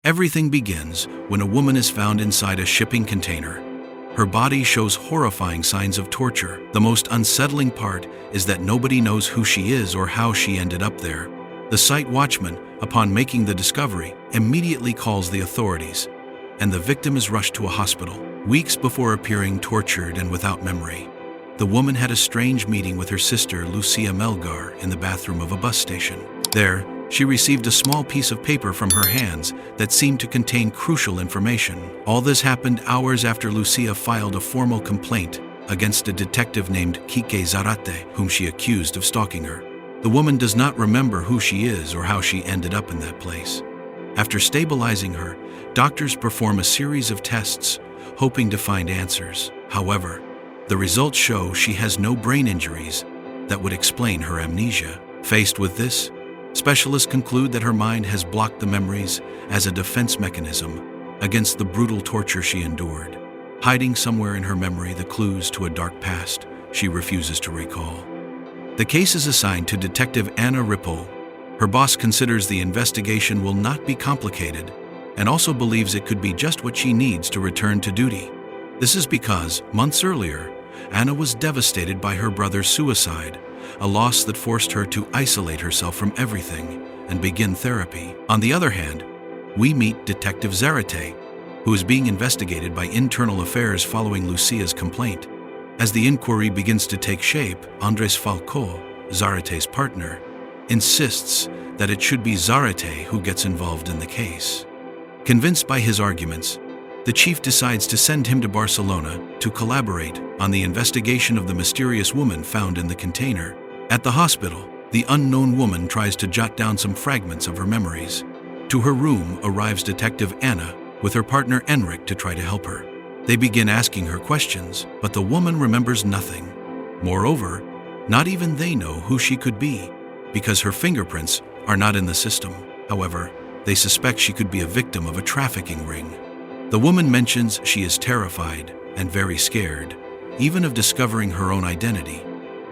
Everything begins when a woman is found inside a shipping container. Her body shows horrifying signs of torture. The most unsettling part is that nobody knows who she is or how she ended up there. The site watchman, upon making the discovery, immediately calls the authorities, and the victim is rushed to a hospital. Weeks before appearing tortured and without memory, the woman had a strange meeting with her sister Lucia Melgar in the bathroom of a bus station. There, she received a small piece of paper from her hands that seemed to contain crucial information. All this happened hours after Lucia filed a formal complaint against a detective named Kike Zarate, whom she accused of stalking her. The woman does not remember who she is or how she ended up in that place. After stabilizing her, doctors perform a series of tests, hoping to find answers. However, the results show she has no brain injuries that would explain her amnesia. Faced with this, specialists conclude that her mind has blocked the memories as a defense mechanism against the brutal torture she endured, hiding somewhere in her memory the clues to a dark past she refuses to recall. The case is assigned to Detective Anna Ripoll. Her boss considers the investigation will not be complicated and also believes it could be just what she needs to return to duty. This is because, months earlier, Anna was devastated by her brother's suicide, a loss that forced her to isolate herself from everything and begin therapy. On the other hand, we meet Detective Zarate, who is being investigated by Internal Affairs following Lucia's complaint. As the inquiry begins to take shape, Andres Falcó, Zarate's partner, insists that it should be Zarate who gets involved in the case. Convinced by his arguments, the chief decides to send him to Barcelona to collaborate on the investigation of the mysterious woman found in the container. At the hospital, the unknown woman tries to jot down some fragments of her memories. To her room arrives Detective Anna with her partner Enric to try to help her. They begin asking her questions, but the woman remembers nothing. Moreover, not even they know who she could be, because her fingerprints are not in the system. However, they suspect she could be a victim of a trafficking ring. The woman mentions she is terrified and very scared, even of discovering her own identity.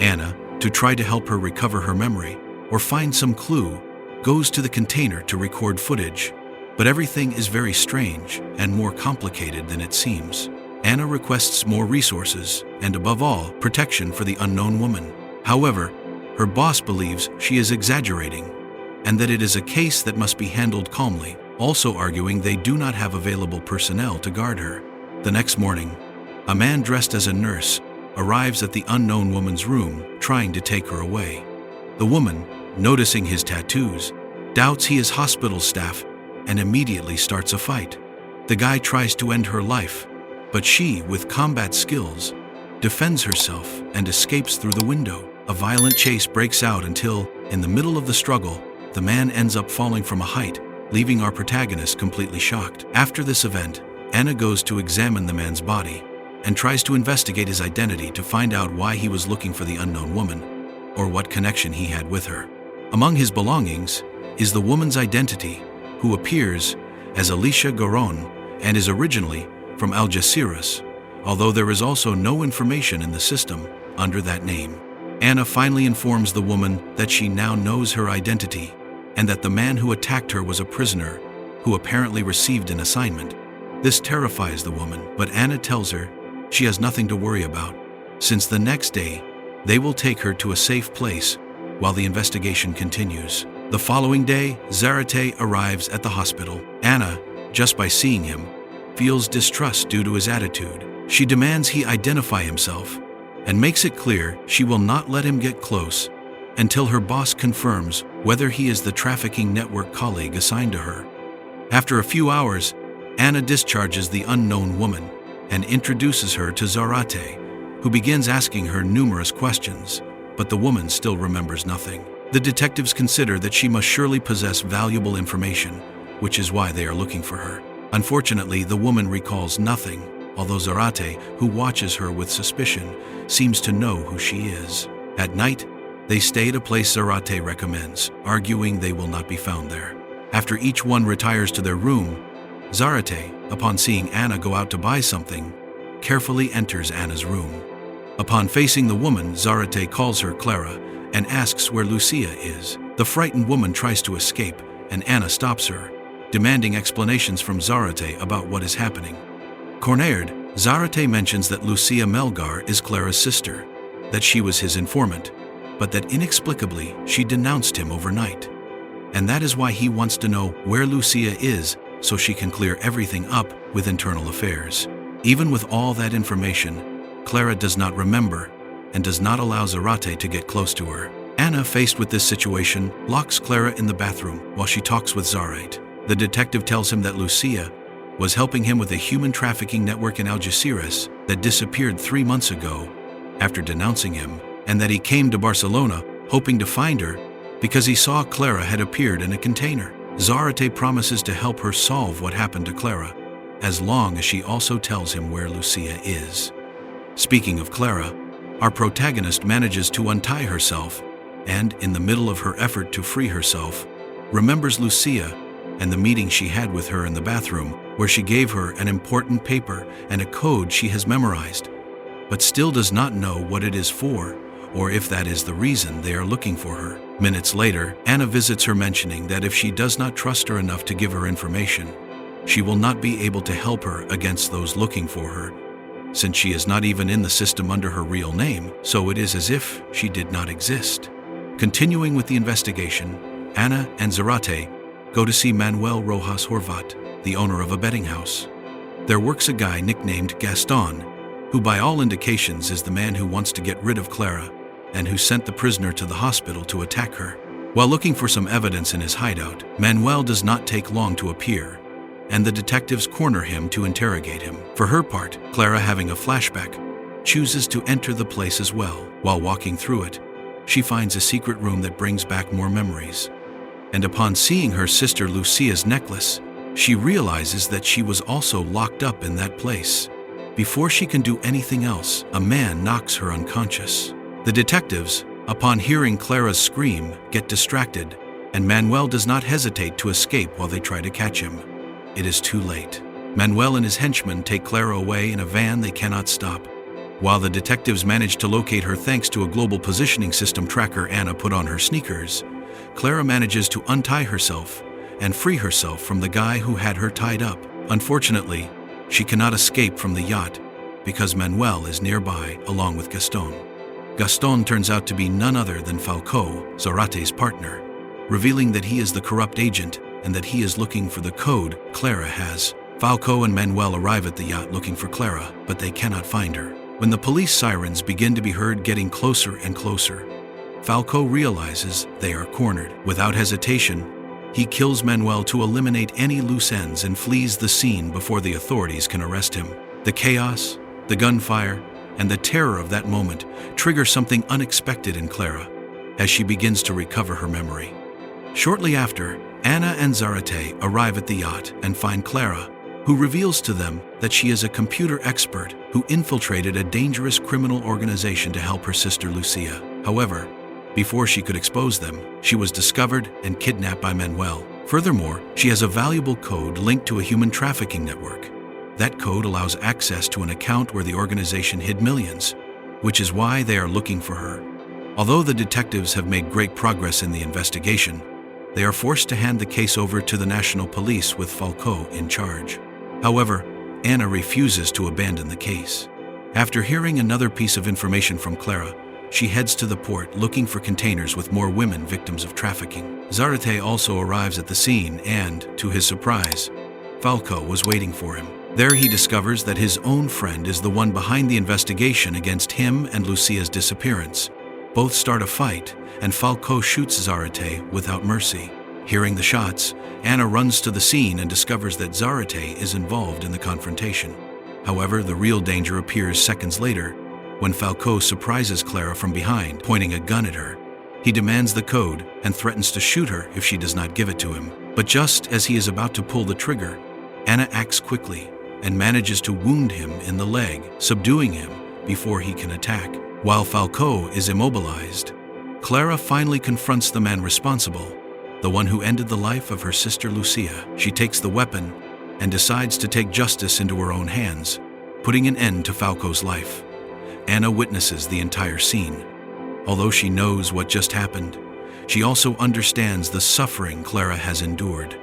Anna, to try to help her recover her memory or find some clue, goes to the container to record footage. But everything is very strange and more complicated than it seems. Anna requests more resources and, above all, protection for the unknown woman. However, her boss believes she is exaggerating and that it is a case that must be handled calmly, also arguing they do not have available personnel to guard her. The next morning, a man dressed as a nurse arrives at the unknown woman's room, trying to take her away. The woman, noticing his tattoos, doubts he is hospital staff and immediately starts a fight. The guy tries to end her life, but she, with combat skills, defends herself and escapes through the window. A violent chase breaks out until, in the middle of the struggle, the man ends up falling from a height, leaving our protagonist completely shocked. After this event, Anna goes to examine the man's body and tries to investigate his identity to find out why he was looking for the unknown woman or what connection he had with her. Among his belongings is the woman's identity, who appears as Alicia Garon and is originally from Algeciras, although there is also no information in the system under that name. Anna finally informs the woman that she now knows her identity and that the man who attacked her was a prisoner who apparently received an assignment. This terrifies the woman, but Anna tells her she has nothing to worry about, since the next day they will take her to a safe place while the investigation continues. The following day, Zarate arrives at the hospital. Anna, just by seeing him, feels distrust due to his attitude. She demands he identify himself and makes it clear she will not let him get close until her boss confirms whether he is the trafficking network colleague assigned to her. After a few hours, Anna discharges the unknown woman and introduces her to Zarate, who begins asking her numerous questions, but the woman still remembers nothing. The detectives consider that she must surely possess valuable information, which is why they are looking for her. Unfortunately, the woman recalls nothing, although Zarate, who watches her with suspicion, seems to know who she is. At night, they stay at a place Zarate recommends, arguing they will not be found there. After each one retires to their room, Zarate, upon seeing Anna go out to buy something, carefully enters Anna's room. Upon facing the woman, Zarate calls her Clara and asks where Lucia is. The frightened woman tries to escape, and Anna stops her, demanding explanations from Zarate about what is happening. Cornered, Zarate mentions that Lucia Melgar is Clara's sister, that she was his informant, but that inexplicably she denounced him overnight. And that is why he wants to know where Lucia is so she can clear everything up with internal affairs. Even with all that information, Clara does not remember and does not allow Zarate to get close to her. Anna, faced with this situation, locks Clara in the bathroom while she talks with Zarate. The detective tells him that Lucia was helping him with a human trafficking network in Algeciras that disappeared 3 months ago after denouncing him, and that he came to Barcelona hoping to find her because he saw Clara had appeared in a container. Zarate promises to help her solve what happened to Clara, as long as she also tells him where Lucia is. Speaking of Clara, our protagonist manages to untie herself and, in the middle of her effort to free herself, remembers Lucia and the meeting she had with her in the bathroom, where she gave her an important paper and a code she has memorized, but still does not know what it is for, or if that is the reason they are looking for her. Minutes later, Anna visits her, mentioning that if she does not trust her enough to give her information, she will not be able to help her against those looking for her, since she is not even in the system under her real name, so it is as if she did not exist. Continuing with the investigation, Anna and Zarate go to see Manuel Rojas Horvat, the owner of a betting house. There works a guy nicknamed Gaston, who by all indications is the man who wants to get rid of Clara and who sent the prisoner to the hospital to attack her. While looking for some evidence in his hideout, Manuel does not take long to appear, and the detectives corner him to interrogate him. For her part, Clara, having a flashback, chooses to enter the place as well. While walking through it, she finds a secret room that brings back more memories. And upon seeing her sister Lucia's necklace, she realizes that she was also locked up in that place. Before she can do anything else, a man knocks her unconscious. The detectives, upon hearing Clara's scream, get distracted, and Manuel does not hesitate to escape while they try to catch him. It is too late. Manuel and his henchmen take Clara away in a van they cannot stop. While the detectives manage to locate her thanks to a global positioning system tracker Anna put on her sneakers, Clara manages to untie herself and free herself from the guy who had her tied up. Unfortunately, she cannot escape from the yacht because Manuel is nearby along with Gaston. Gaston turns out to be none other than Falco, Zarate's partner, revealing that he is the corrupt agent and that he is looking for the code Clara has. Falco and Manuel arrive at the yacht looking for Clara, but they cannot find her. When the police sirens begin to be heard getting closer and closer, Falco realizes they are cornered. Without hesitation, he kills Manuel to eliminate any loose ends and flees the scene before the authorities can arrest him. The chaos, the gunfire, and the terror of that moment trigger something unexpected in Clara as she begins to recover her memory. Shortly after, Anna and Zarate arrive at the yacht and find Clara, who reveals to them that she is a computer expert who infiltrated a dangerous criminal organization to help her sister Lucia. However, before she could expose them, she was discovered and kidnapped by Manuel. Furthermore, she has a valuable code linked to a human trafficking network. That code allows access to an account where the organization hid millions, which is why they are looking for her. Although the detectives have made great progress in the investigation, they are forced to hand the case over to the national police with Falco in charge. However, Anna refuses to abandon the case. After hearing another piece of information from Clara, she heads to the port looking for containers with more women victims of trafficking. Zarate also arrives at the scene and, to his surprise, Falco was waiting for him. There he discovers that his own friend is the one behind the investigation against him and Lucia's disappearance. Both start a fight, and Falco shoots Zarate without mercy. Hearing the shots, Anna runs to the scene and discovers that Zarate is involved in the confrontation. However, the real danger appears seconds later when Falco surprises Clara from behind, pointing a gun at her. He demands the code and threatens to shoot her if she does not give it to him. But just as he is about to pull the trigger, Anna acts quickly and manages to wound him in the leg, subduing him before he can attack. While Falco is immobilized, Clara finally confronts the man responsible, the one who ended the life of her sister Lucia. She takes the weapon and decides to take justice into her own hands, putting an end to Falco's life. Anna witnesses the entire scene. Although she knows what just happened, she also understands the suffering Clara has endured.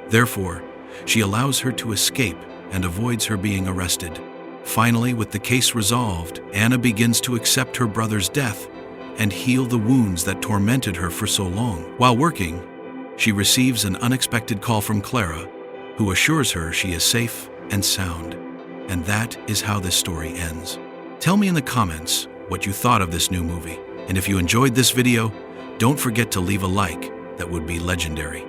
Therefore, she allows her to escape and avoids her being arrested. Finally, with the case resolved, Anna begins to accept her brother's death and heal the wounds that tormented her for so long. While working, she receives an unexpected call from Clara, who assures her she is safe and sound. And that is how this story ends. Tell me in the comments what you thought of this new movie. And if you enjoyed this video, don't forget to leave a like. That would be legendary.